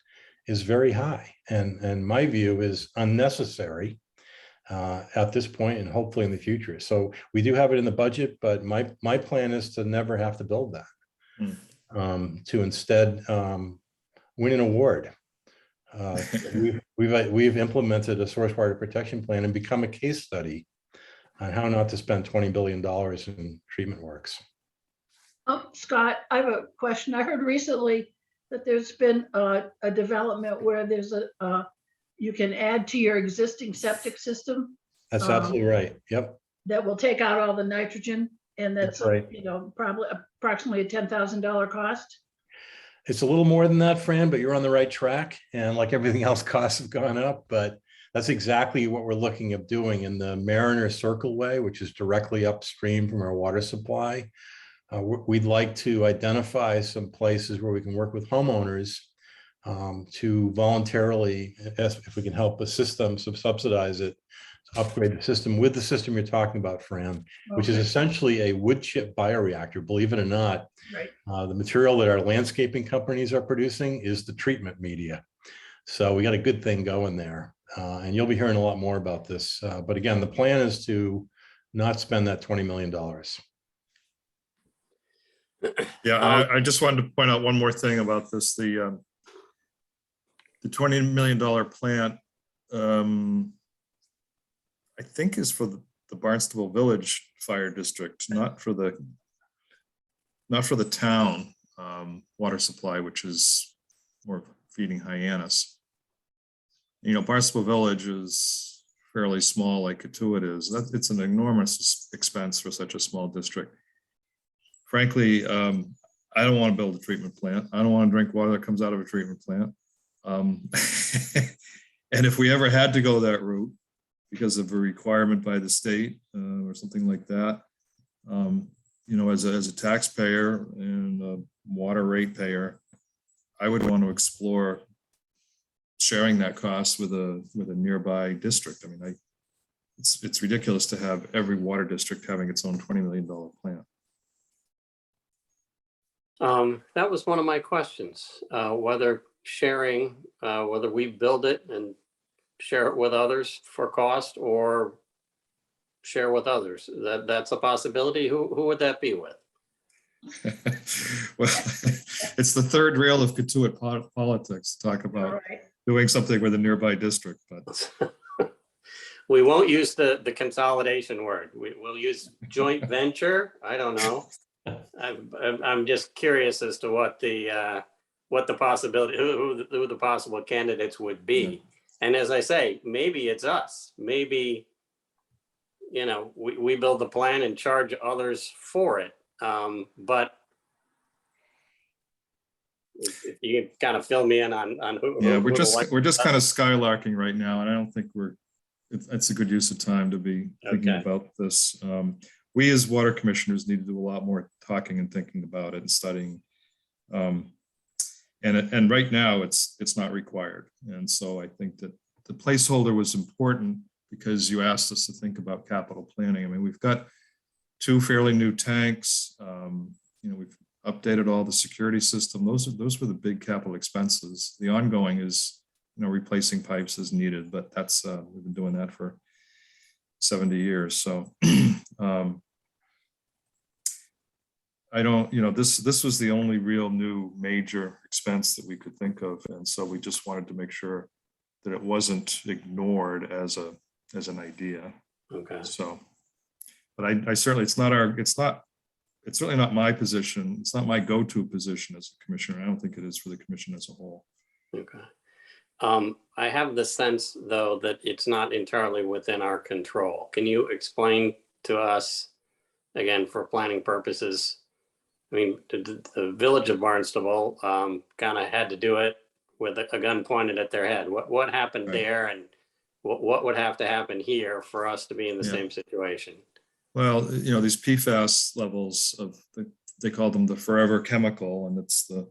is very high. And my view is unnecessary at this point and hopefully in the future. So we do have it in the budget, but my plan is to never have to build that, to instead win an award. We've implemented a source water protection plan and become a case study on how not to spend $20 billion in treatment works. Scott, I have a question. I heard recently that there's been a development where there's you can add to your existing septic system. That's absolutely right. Yep. That will take out all the nitrogen, and that's right. Probably approximately a $10,000 cost. It's a little more than that, Fran, but you're on the right track. And like everything else, costs have gone up, but that's exactly what we're looking at doing in the Mariner Circle Way, which is directly upstream from our water supply. We'd like to identify some places where we can work with homeowners to voluntarily, if we can help assist them, subsidize it, upgrade the system with the system you're talking about, Fran, which is essentially a wood chip bioreactor. Believe it or not, Right. The material that our landscaping companies are producing is the treatment media. So we got a good thing going there. And you'll be hearing a lot more about this. But again, the plan is to not spend that $20 million. Yeah, I just wanted to point out one more thing about this. The $20 million plant, I think is for the Barnstable Village Fire District, not for the town water supply, which is more feeding Hyannis. You know, Barnstable Village is fairly small, like Katuitt is. It's an enormous expense for such a small district. Frankly, I don't want to build a treatment plant. I don't want to drink water that comes out of a treatment plant. And if we ever had to go that route because of a requirement by the state or something like that, you know, as a taxpayer and a water ratepayer, I would want to explore sharing that cost with a nearby district. I mean, it's ridiculous to have every water district having its own $20 million plant. That was one of my questions, whether sharing, whether we build it and share it with others for cost, or share with others. That's a possibility. Who would that be with? Well, it's the third rail of Katuitt politics, to talk All about right. doing something with a nearby district, but We won't use the consolidation word. We'll use joint venture. I don't know. I'm just curious as to what the possibility, who the possible candidates would be. And as I say, maybe it's us. Maybe, we build the plan and charge others for it. But if you can kind of fill me in on who. yeah, we're who just the- kind of skylarking right now, and I don't think it's a good use of time to be thinking Okay. about this. We as water commissioners need to do a lot more talking and thinking about it and studying. And right now it's not required. And so I think that the placeholder was important because you asked us to think about capital planning. I mean, we've got 2 fairly new tanks. We've updated all the security system. Those were the big capital expenses. The ongoing is, replacing pipes as needed, but that's, we've been doing that for 70 years. So I don't, this was the only real new major expense that we could think of. And so we just wanted to make sure that it wasn't ignored as an idea. Okay. So, but I certainly, it's certainly not my position. It's not my go-to position as a commissioner. I don't think it is for the commission as a whole. Okay. I have the sense, though, that it's not entirely within our control. Can you explain to us, again, for planning purposes? I mean, the village of Barnstable kind of had to do it with a gun pointed at their head. What happened Right. there, and what would have to happen here for us to be in the Yeah. same situation? Well, these PFAS levels they call them the forever chemical, and it's the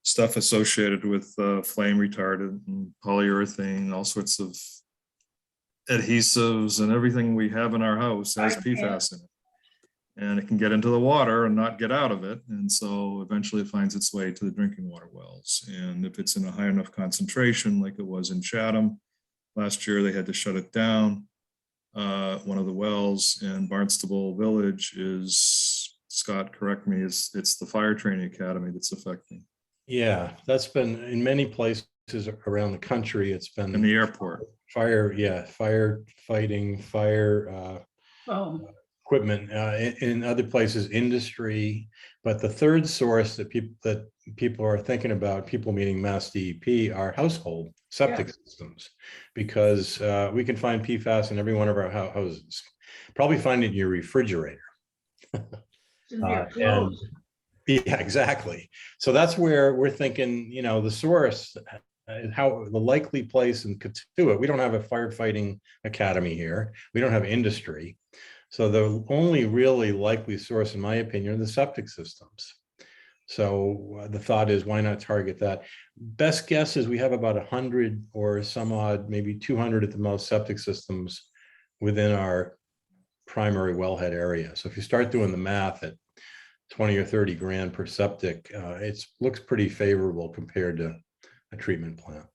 stuff associated with flame retardant and polyurethane, all sorts of adhesives, and everything we have in our house has PFAS in it. And it can get into the water and not get out of it. And so eventually it finds its way to the drinking water wells. And if it's in a high enough concentration, like it was in Chatham, last year they had to shut it down. One of the wells in Barnstable Village is, Scott, correct me, it's the fire training academy that's affecting. Yeah, that's been in many places around the country. It's been In the airport. firefighting, fire Oh, equipment, in other places, industry. But the third source that people are thinking about, people meaning Mass DEP, are household septic systems, because we can find PFAS in every one of our houses. Probably find it in your refrigerator. it's in your And clothes. yeah, exactly. So that's where we're thinking, the source, how the likely place in Katuitt. We don't have a firefighting academy here. We don't have industry. So the only really likely source, in my opinion, are the septic systems. So the thought is, why not target that? Best guess is we have about 100 or some odd, maybe 200 at the most, septic systems within our primary wellhead area. So if you start doing the math at 20 or 30 grand per septic, it looks pretty favorable compared to a treatment plant.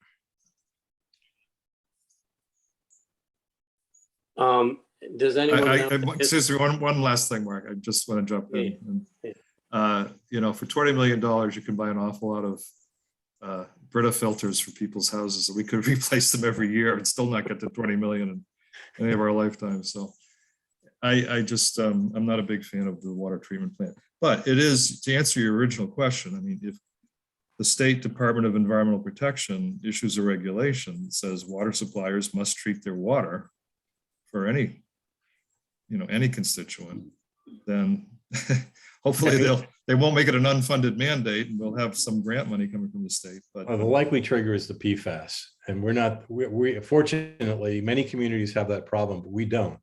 Does anyone know? Excuse me, one last thing, Mark. I just want to jump in. For $20 million, you can buy an awful lot of Brita filters for people's houses, and we could replace them every year and still not get to 20 million in any of our lifetimes. So I just, I'm not a big fan of the water treatment plant, but it is, to answer your original question, I mean, if the State Department of Environmental Protection issues a regulation that says water suppliers must treat their water for any constituent, then hopefully they won't make it an unfunded mandate, and we'll have some grant money coming from the state. But The likely trigger is the PFAS, and we fortunately, many communities have that problem, but we don't.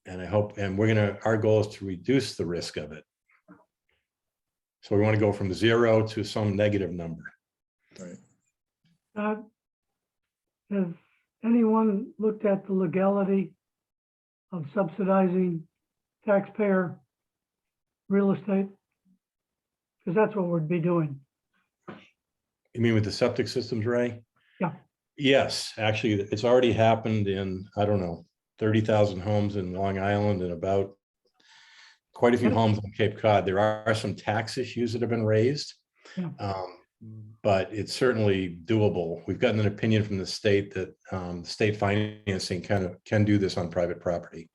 And I hope, and our goal is to reduce the risk of it. So we want to go from 0 to some negative number. right. Has anyone looked at the legality of subsidizing taxpayer real estate? Because that's what we'd be doing. You mean with the septic systems, Ray? Yeah. Yes, actually, it's already happened in, I don't know, 30,000 homes in Long Island and about quite a few Yep. homes on Cape Cod. There are some tax issues that have been raised. Yeah. But it's certainly doable. We've gotten an opinion from the state that state financing can do this on private property.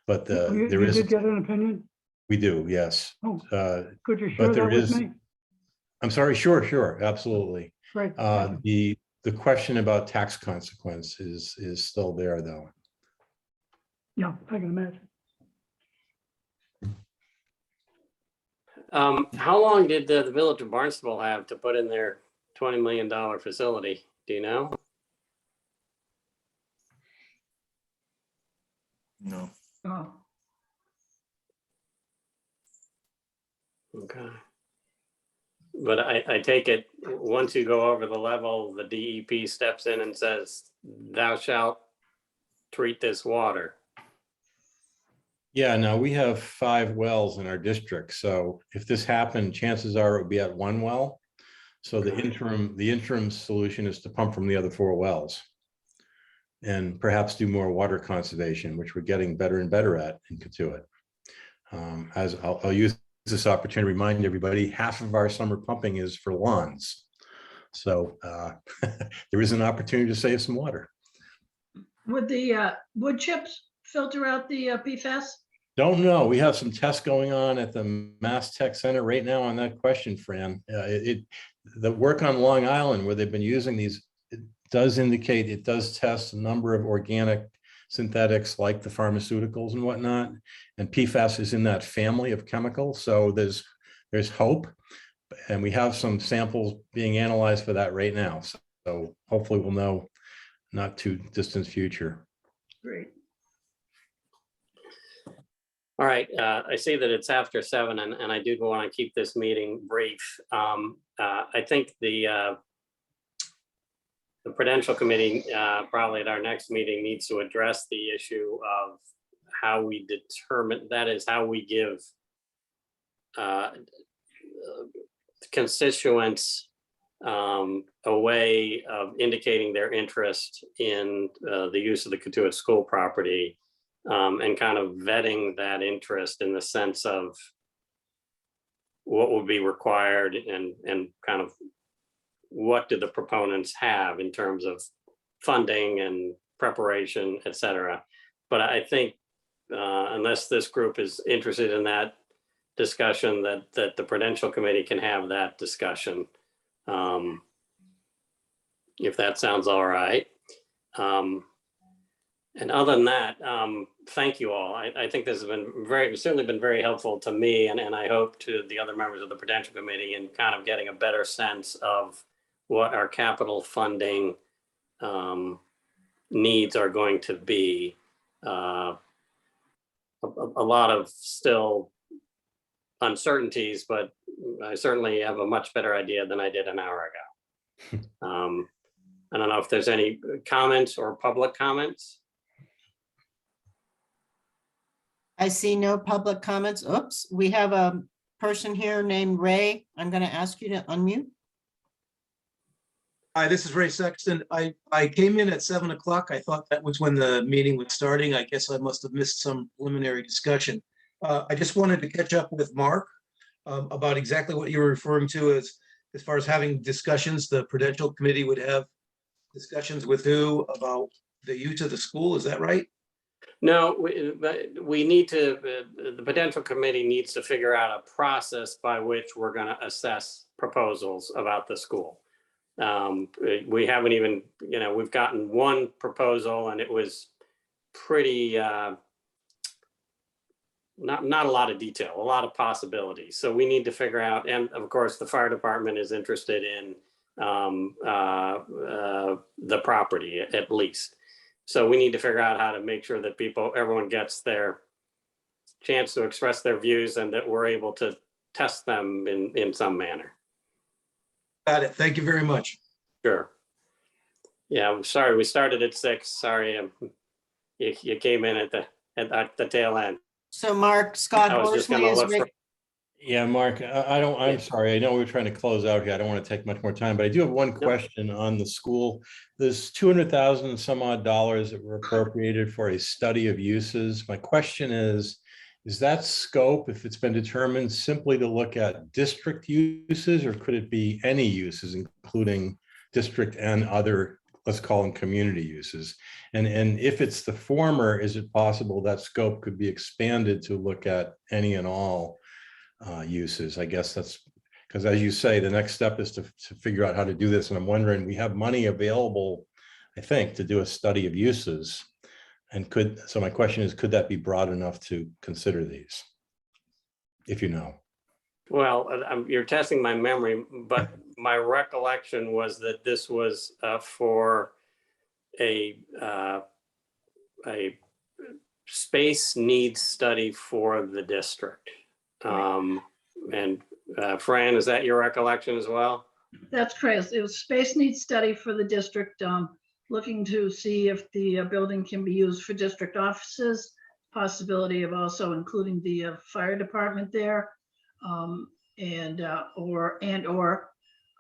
But You there is, did get an opinion? we do, yes. Oh, Uh, could you share but that there with is- me? I'm sorry, sure, absolutely. Great. thank you. The question about tax consequence is still there, though. Yeah, I can imagine. How long did the village of Barnstable have to put in their $20 million facility? Do you know? No. Oh, Okay. But I take it, once you go over the level, the DEP steps in and says, thou shalt treat this water. Yeah, now we have 5 wells in our district. So if this happened, chances are it would be at 1 well. So the interim solution is to pump from the other 4 wells. And perhaps do more water conservation, which we're getting better and better at in Katuitt. As I'll use this opportunity to remind everybody, half of our summer pumping is for lawns. So there is an opportunity to save some water. would the wood chips filter out the PFAS? Don't know. We have some tests going on at the Mass Tech Center right now on that question, Fran. The work on Long Island where they've been using these, it does indicate, it does test a number of organic synthetics like the pharmaceuticals and whatnot. And PFAS is in that family of chemicals. So there's hope. And we have some samples being analyzed for that right now. So hopefully we'll know not too distant future. Great. All right, I see that it's after 7 and I do want to keep this meeting brief. I think the Prudential Committee, probably at our next meeting, needs to address the issue of how we determine, that is how we give constituents a way of indicating their interest in the use of the Katuitt school property, and kind of vetting that interest in the sense of what would be required and kind of what do the proponents have in terms of funding and preparation, et cetera. But I think unless this group is interested in that discussion, that the Prudential Committee can have that discussion. If that sounds all right. And other than that, thank you all. I think this has been certainly been very helpful to me, and I hope to the other members of the Prudential Committee in kind of getting a better sense of what our capital funding needs are going to be. A lot of still uncertainties, but I certainly have a much better idea than I did an hour ago. I don't know if there's any comments or public comments. I see no public comments. Oops, we have a person here named Ray. I'm going to ask you to unmute. Hi, this is Ray Sexton. I came in at 7 o'clock. I thought that was when the meeting was starting. I guess I must have missed some preliminary discussion. I just wanted to catch up with Mark about exactly what you were referring to as far as having discussions. The Prudential Committee would have discussions with who about the use of the school. Is that right? No, we need to, the Prudential Committee needs to figure out a process by which we're going to assess proposals about the school. We haven't even, we've gotten one proposal and it was pretty, not a lot of detail, a lot of possibilities. So we need to figure out, and of course, the fire department is interested in the property at least. So we need to figure out how to make sure that everyone gets their chance to express their views and that we're able to test them in some manner. Got it. Thank you very much. Sure. Yeah, I'm sorry, we started at 6. Sorry, you came in at the tail end. So Mark, Scott I was just Horsley gonna is, look for- Yeah, Mark, I'm sorry. I know we're trying to close out here. I don't want to take much more time, but I do have one question on the school. There's 200,000 and some odd dollars that were appropriated for a study of uses. My question is that scope, if it's been determined, simply to look at district uses, or could it be any uses, including district and other, let's call them community uses? And if it's the former, is it possible that scope could be expanded to look at any and all uses? I guess that's because, as you say, the next step is to figure out how to do this. And I'm wondering, we have money available, I think, to do a study of uses. And so my question is, could that be broad enough to consider these? If you know. Well, you're testing my memory, but my recollection was that this was for a space needs study for the district. And Fran, is that your recollection as well? That's correct. It was space needs study for the district, looking to see if the building can be used for district offices, possibility of also including the fire department there, or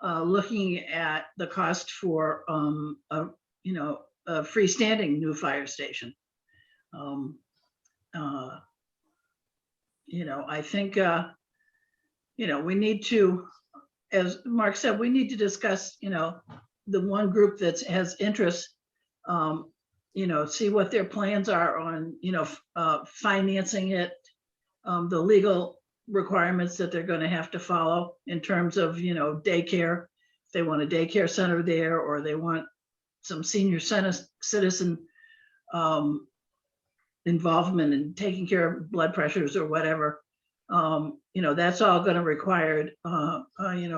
looking at the cost for a freestanding new fire station. I think we need to, as Mark said, we need to discuss, the one group that has interest, see what their plans are on, financing it, the legal requirements that they're going to have to follow in terms of, daycare. If they want a daycare center there, or they want some senior citizen involvement in taking care of blood pressures or whatever. That's all going to require,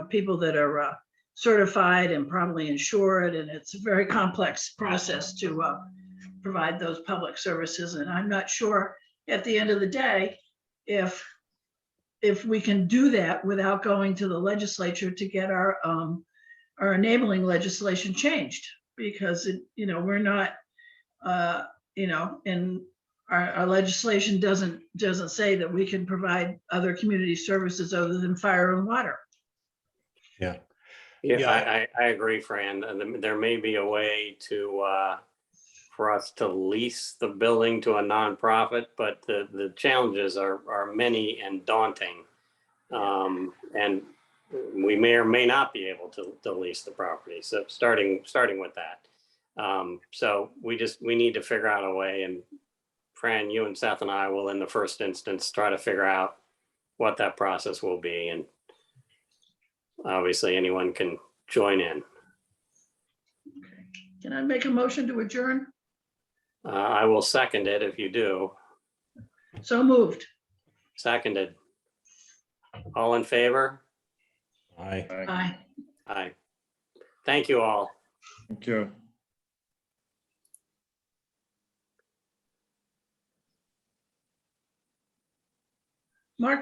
people that are certified and probably insured, and it's a very complex process to provide those public services. And I'm not sure at the end of the day if we can do that without going to the legislature to get our enabling legislation changed, because we're not, and our legislation doesn't say that we can provide other community services other than fire and water. Yeah. Yeah, I agree, Fran. And there may be a way for us to lease the building to a nonprofit, but the challenges are many and daunting. And we may or may not be able to lease the property. So starting with that. So we need to figure out a way, and Fran, you and Seth and I will, in the first instance, try to figure out what that process will be. And obviously anyone can join in. Can I make a motion to adjourn? I will second it if you do. So moved. Seconded. All in favor? Aye. Aye. Aye. Thank you all. Thank you.